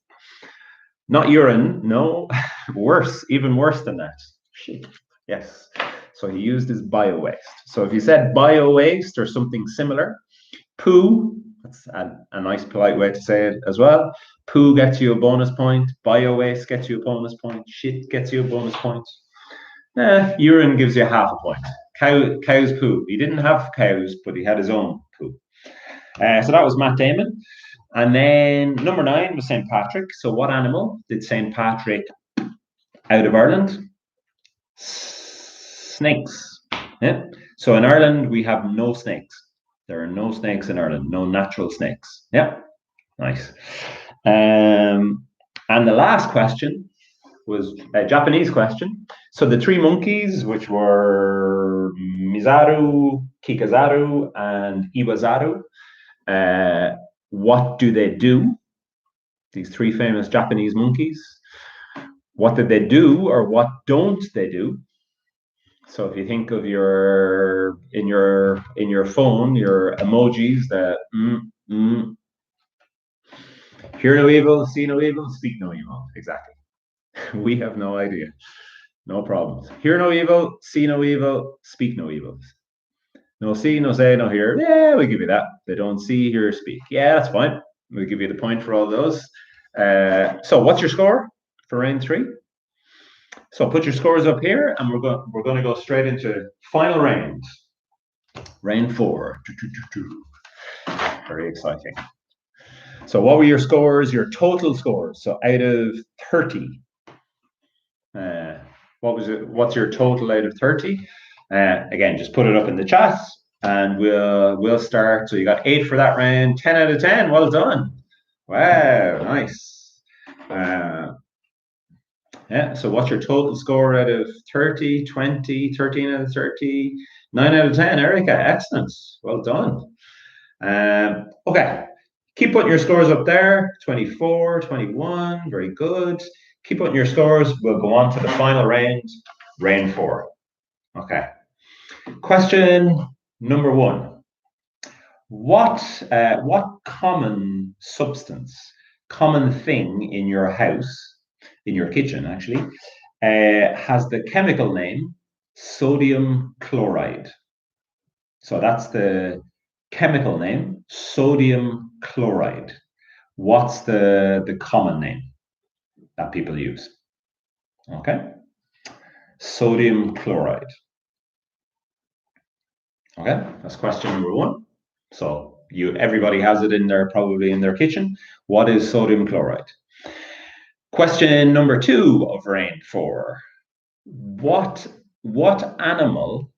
Not urine, no. Worse, even worse than that. Shit. Yes. So he used his bio waste. So if you said bio waste or something similar, poo, that's a nice polite way to say it as well. Poo gets you a bonus point. Bio waste gets you a bonus point. Shit gets you a bonus point. Urine gives you half a point. Cow's poo. He didn't have cows, but he had his own poo. So that was Matt Damon. And then number 9 was St. Patrick. So what animal did St. Patrick out of Ireland? Snakes. Yeah. So in Ireland, we have no snakes. There are no snakes in Ireland, no natural snakes. Yeah, nice. And the last question was a Japanese question. So the 3 monkeys, which were Mizaru, Kikazaru, and Iwazaru, what do they do? These 3 famous Japanese monkeys. What did they do, or what don't they do? So if you think of in your phone, your emojis, hear no evil, see no evil, speak no evil. Exactly. We have no idea. No problems. Hear no evil, see no evil, speak no evil. No see, no say, no hear. Yeah, we give you that. They don't see, hear, speak. Yeah, that's fine. We'll give you the point for all those. So what's your score for round 3? So put your scores up here, and we're going to go straight into final round. Round 4. Very exciting. So what were your scores, your total scores? So out of 30, what was it? What's your total out of 30? Again, just put it up in the chat and we'll start. So you got 8 for that round, 10 out of 10. Well done. Wow, nice. Yeah, so what's your total score out of 30, 20, 13 out of 30, 9 out of 10? Erica, excellent. Well done. Okay, keep putting your scores up there. 24, 21, very good. Keep putting your scores. We'll go on to the final round, round 4. Okay. Question number 1. What common substance, common thing in your house, in your kitchen actually, has the chemical name sodium chloride? So that's the chemical name, sodium chloride. What's the common name that people use? Okay. Sodium chloride. Okay, that's question number 1. So everybody has it probably in their kitchen. What is sodium chloride? Question number 2 of round 4. What animal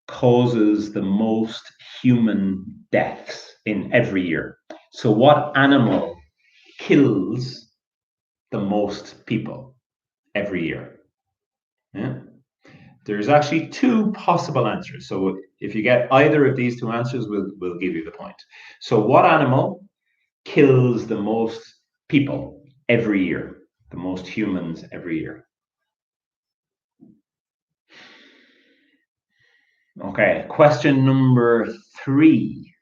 causes the most human deaths in every year? So what animal kills the most people every year? Yeah. There's actually 2 possible answers. So if you get either of these 2 answers, we'll give you the point. So what animal kills the most people every year? The most humans every year? Okay, question number 3.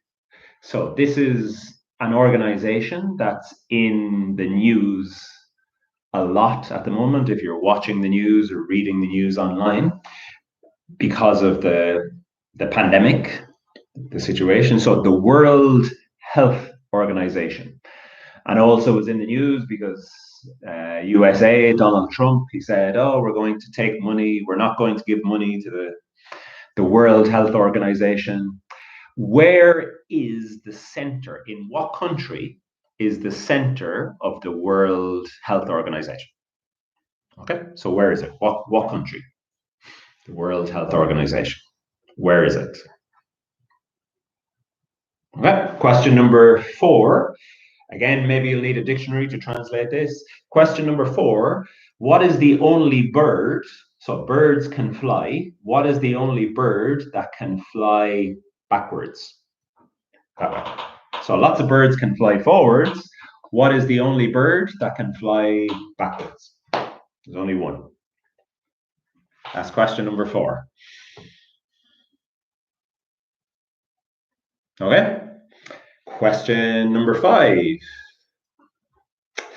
So this is an organization that's in the news a lot at the moment, if you're watching the news or reading the news online, because of the pandemic, the situation. So the World Health Organization, and also was in the news because USA, Donald Trump, he said, "Oh, we're going to take money. We're not going to give money to the World Health Organization." Where is the center? In what country is the center of the World Health Organization? Okay, so where is it? What country? The World Health Organization. Where is it? Okay, question number 4. Again, maybe you'll need a dictionary to translate this. Question number 4. What is the only bird? So birds can fly. What is the only bird that can fly backwards? That way. So lots of birds can fly forwards. What is the only bird that can fly backwards? There's only one. That's question number 4. Okay. Question number 5.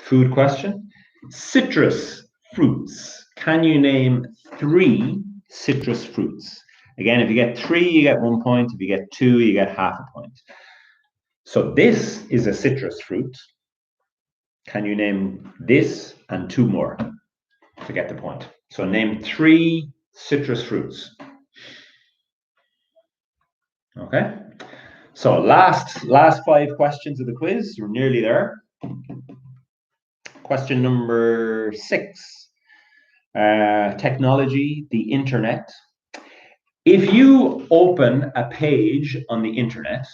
Food question. Citrus fruits. Can you name 3 citrus fruits? Again, if you get 3, you get 1 point. If you get 2, you get half a point. So this is a citrus fruit. Can you name this and 2 more to get the point? So name 3 citrus fruits. Okay. So last 5 questions of the quiz. We're nearly there. Question number 6. Technology, the internet. If you open a page on the internet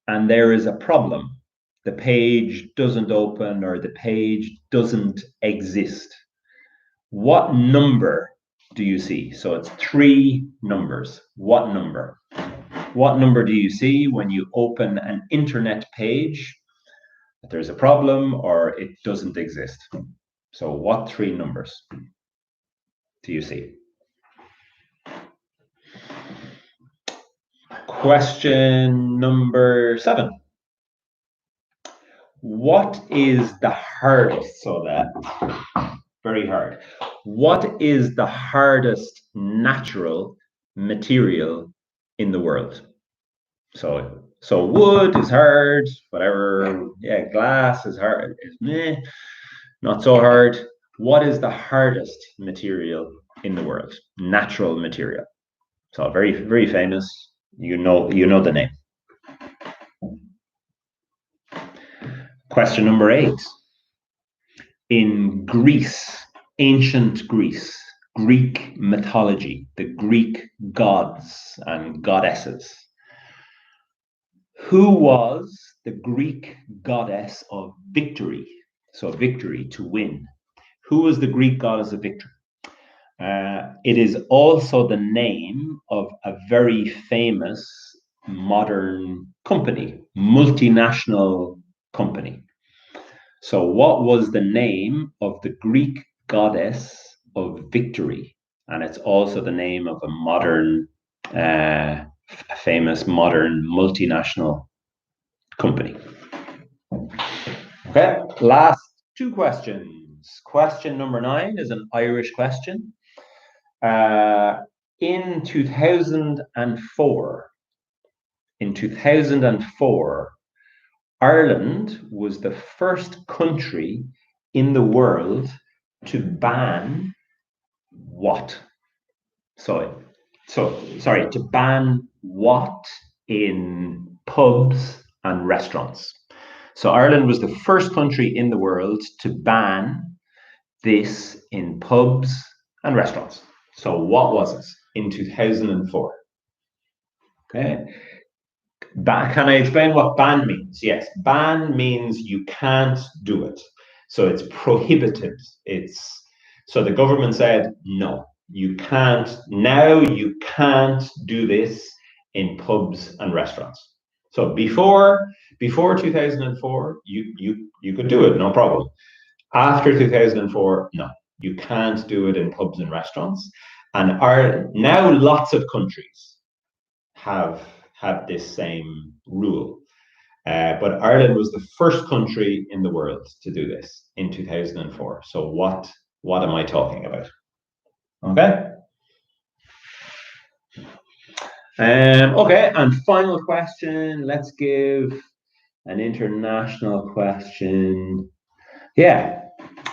and there is a problem, the page doesn't open or the page doesn't exist, what number do you see? So it's 3 numbers. What number? What number do you see when you open an internet page that there's a problem or it doesn't exist? So what 3 numbers do you see? Question number 7. What is the hardest? So that very hard. What is the hardest natural material in the world? So wood is hard, whatever. Yeah, glass is hard. It's meh, not so hard. What is the hardest material in the world? Natural material. So very, very famous. You know the name. Question number 8. In Greece, ancient Greece, Greek mythology, the Greek gods and goddesses, who was the Greek goddess of victory? So victory, to win. Who was the Greek goddess of victory? It is also the name of a very famous modern company, multinational company. So what was the name of the Greek goddess of victory? And it's also the name of a modern, famous modern multinational company. Okay, last 2 questions. Question number 9 is an Irish question. In 2004, Ireland was the first country in the world to ban what? To ban what in pubs and restaurants? So Ireland was the first country in the world to ban this in pubs and restaurants. So what was it in 2004? Okay. Can I explain what ban means? Yes, ban means you can't do it. So it's prohibited. So the government said, no, you can't. Now you can't do this in pubs and restaurants. So before 2004, you could do it, no problem. After 2004, no, you can't do it in pubs and restaurants. And now lots of countries have this same rule. But Ireland was the first country in the world to do this in 2004. So what am I talking about? Okay. Okay, and final question. Let's give an international question. Yeah.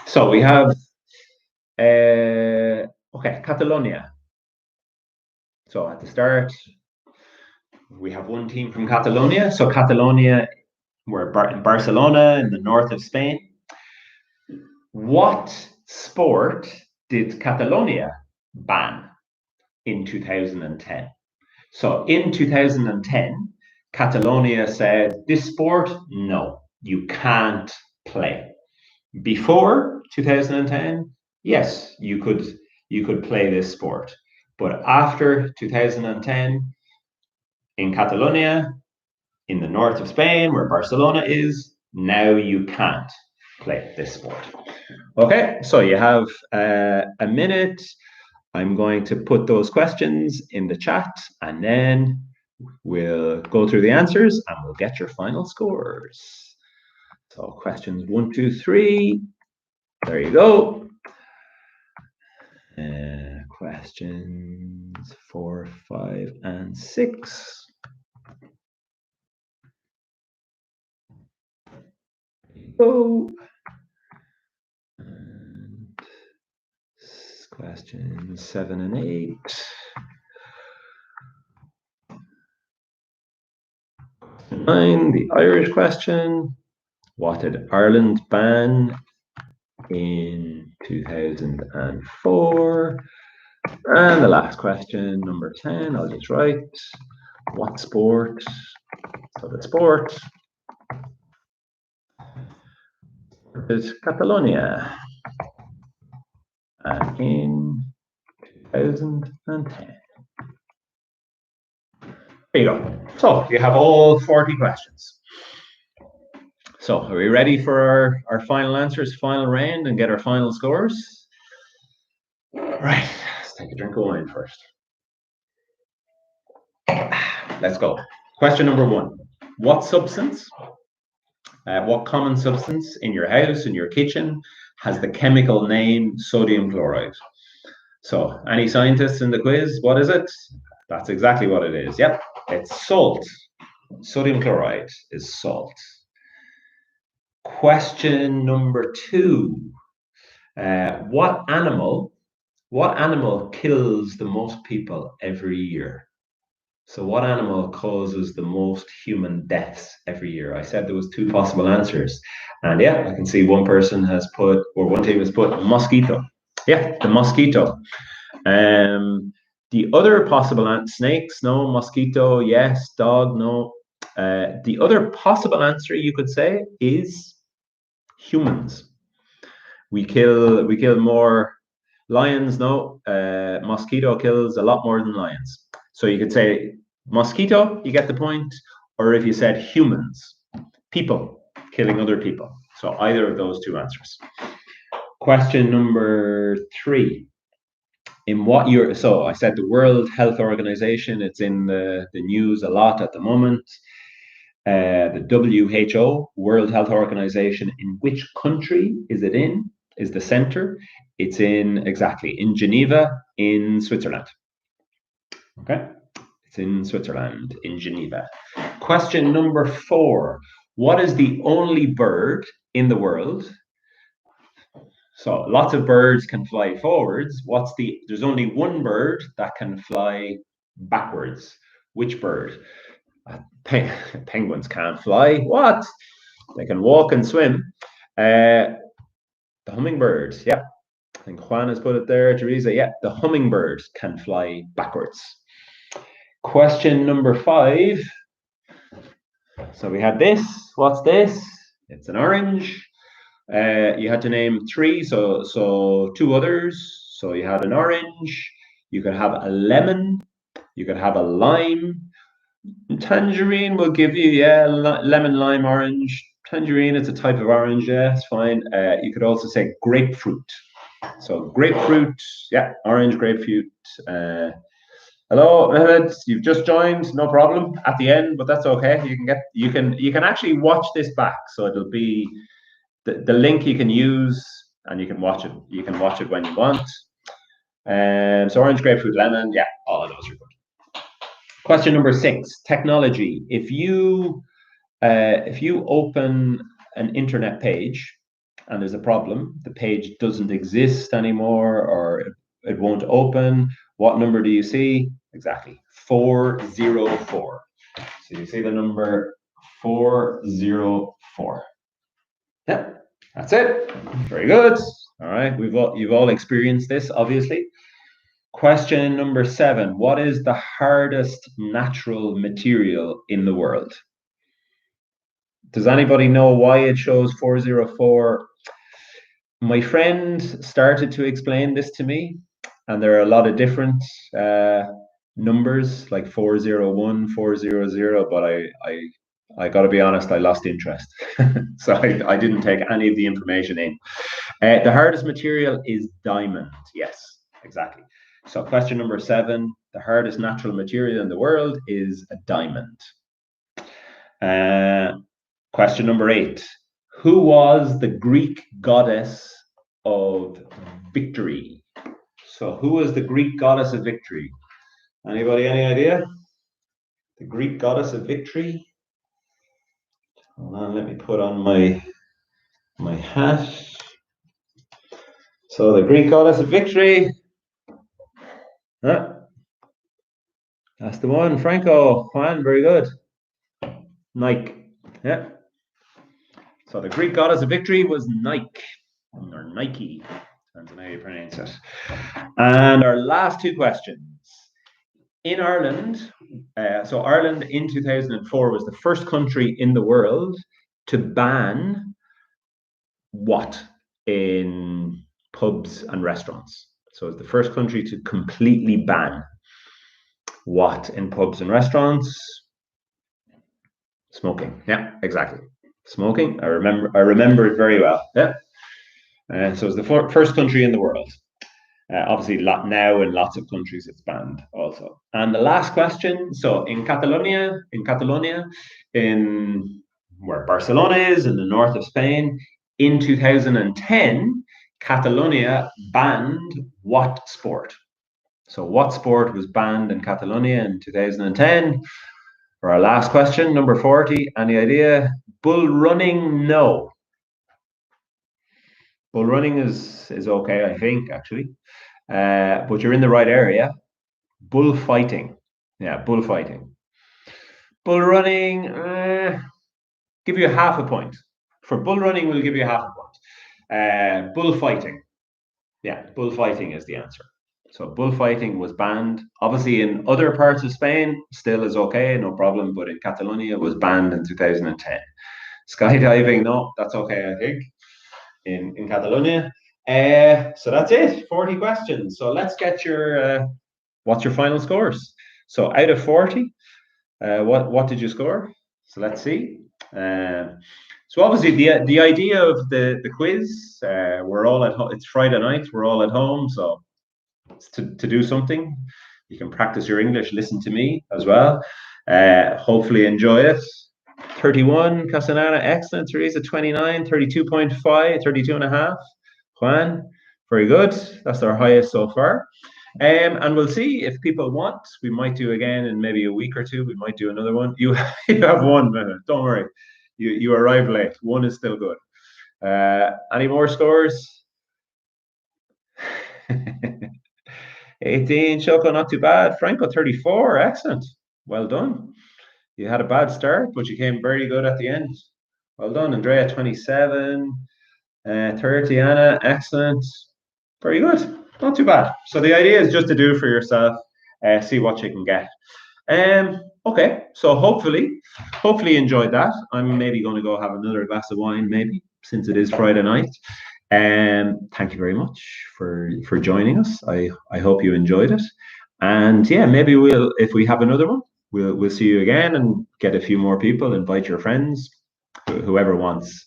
So we have Catalonia. So at the start, we have one team from Catalonia. So Catalonia, we're in Barcelona in the north of Spain. What sport did Catalonia ban in 2010? So in 2010, Catalonia said, this sport, no, you can't play. Before 2010, yes, you could play this sport. But after 2010, in Catalonia, in the north of Spain, where Barcelona is, now you can't play this sport. Okay, so you have a minute. I'm going to put those questions in the chat, and then we'll go through the answers and we'll get your final scores. So questions 1, 2, 3. There you go. Questions 4, 5, and 6. There you go. And questions 7 and 8. Question 9, the Irish question. What did Ireland ban in 2004? And the last question, number 10, I'll just write, what sport? So the sport is Catalonia in 2010. There you go. So you have all 40 questions. So are we ready for our final answers, final round, and get our final scores? Right, let's take a drink of wine first. Let's go. Question number 1. What substance, what common substance in your house, in your kitchen, has the chemical name sodium chloride? So, any scientists in the quiz? What is it? That's exactly what it is. Yep, it's salt. Sodium chloride is salt. Question number 2. What animal kills the most people every year? So what animal causes the most human deaths every year? I said there was 2 possible answers. And yeah, I can see one person has put, or one team has put mosquito. Yeah, the mosquito. The other possible snakes, no. Mosquito, yes. Dog, no. The other possible answer you could say is humans. We kill more lions, no. Mosquito kills a lot more than lions. So you could say mosquito, you get the point, or if you said humans, people killing other people. So either of those 2 answers. Question number 3. In what year? So I said the World Health Organization, it's in the news a lot at the moment. The WHO, World Health Organization, in which country is it in? Is the center? It's in Geneva, in Switzerland. Okay, it's in Switzerland, in Geneva. Question number 4. What is the only bird in the world? So lots of birds can fly forwards. There's only one bird that can fly backwards. Which bird? Penguins can't fly. What? They can walk and swim. The hummingbirds. Yeah. I think Juan has put it there. Teresa. Yeah. The hummingbird can fly backwards. Question number 5. So we had this. What's this? It's an orange. You had to name 3, so 2 others. So you had an orange, you could have a lemon, you could have a lime. Tangerine will give you, yeah, lemon, lime, orange. Tangerine, it's a type of orange, yeah, it's fine. You could also say grapefruit. So grapefruit, yeah, orange, grapefruit. Hello, Mehmed, you've just joined, no problem at the end, but that's okay. You can actually watch this back, so it'll be the link you can use, and you can watch it. You can watch it when you want. So orange, grapefruit, lemon, yeah, all of those are good. Question number 6, technology. If you open an internet page and there's a problem, the page doesn't exist anymore, or it won't open, what number do you see? Exactly, 404. So you see the number 404. Yep, that's it. Very good. All right, you've all experienced this, obviously. Question number 7. What is the hardest natural material in the world? Does anybody know why it shows 404? My friend started to explain this to me, and there are a lot of different numbers, like 401, 400, but I got to be honest, I lost interest. So I didn't take any of the information in. The hardest material is diamond. Yes, exactly. So question number 7, the hardest natural material in the world is a diamond. Uh, question number 8, who was the Greek goddess of victory? So who was the Greek goddess of victory? Anybody, any idea? The Greek goddess of victory? Hold on, let me put on my hat. So the Greek goddess of victory. Huh? That's the one, Franco. Juan, very good. Nike. Yeah. So the Greek goddess of victory was Nike, or Nike, depends on how you pronounce it. And our last 2 questions. In Ireland, so Ireland in 2004 was the first country in the world to ban what in pubs and restaurants. So it's the first country to completely ban what in pubs and restaurants? Smoking. Yeah, exactly. Smoking. I remember it very well. Yeah. So it's the first country in the world. Obviously, now in lots of countries it's banned also. And the last question. So in Catalonia, in where Barcelona is in the north of Spain, in 2010, Catalonia banned what sport? So what sport was banned in Catalonia in 2010? For our last question, number 40, any idea? Bull running? No. Bull running is okay, I think, actually. But you're in the right area. Bullfighting. Yeah, bullfighting. Bull running, give you half a point. For bull running, we'll give you half a point. Bullfighting. Yeah, bullfighting is the answer. So bullfighting was banned. Obviously, in other parts of Spain, still is okay, no problem. But in Catalonia, it was banned in 2010. Skydiving, no, that's okay, I think, in Catalonia. So that's it, 40 questions. So let's get your, what's your final scores? So out of 40, what did you score? So let's see. So obviously the idea of the quiz, we're all at home. It's Friday night. We're all at home, so it's to do something. You can practice your English. Listen to me as well. Hopefully enjoy it. 31, Casanana, excellent. Teresa, 29, 32.5, 32 and a half. Juan, very good. That's our highest so far. And we'll see if people want. We might do again in maybe a week or 2. We might do another one. You have 1 minute. Don't worry. You arrive late. 1 is still good. Any more scores? 18. Choco, not too bad. Franco, 34. Excellent. Well done. You had a bad start, but you came very good at the end. Well done. Andrea, 27. 30. Anna, excellent. Very good. Not too bad. So the idea is just to do for yourself, see what you can get. Okay, so hopefully you enjoyed that. I'm maybe going to go have another glass of wine, maybe, since it is Friday night. Thank you very much for joining us. I hope you enjoyed it. And yeah, maybe we'll, if we have another one, we'll see you again and get a few more people, invite your friends, whoever wants.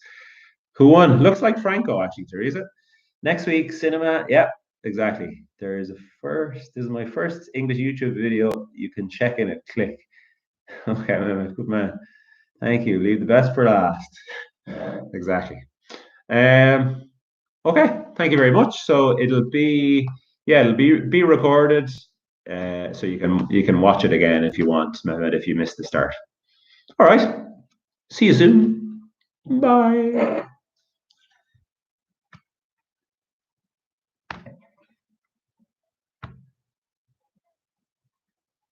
Who won? Looks like Franco, actually, Teresa. Next week, cinema. Yeah, exactly. There is a first. This is my first English YouTube video. You can check in it. Click. Okay, good man. Thank you. Leave the best for last. Exactly. Okay. Thank you very much. So it'll be, yeah, it'll be recorded. So you can watch it again if you want, Mehmet, if you missed the start. All right. See you soon. Bye.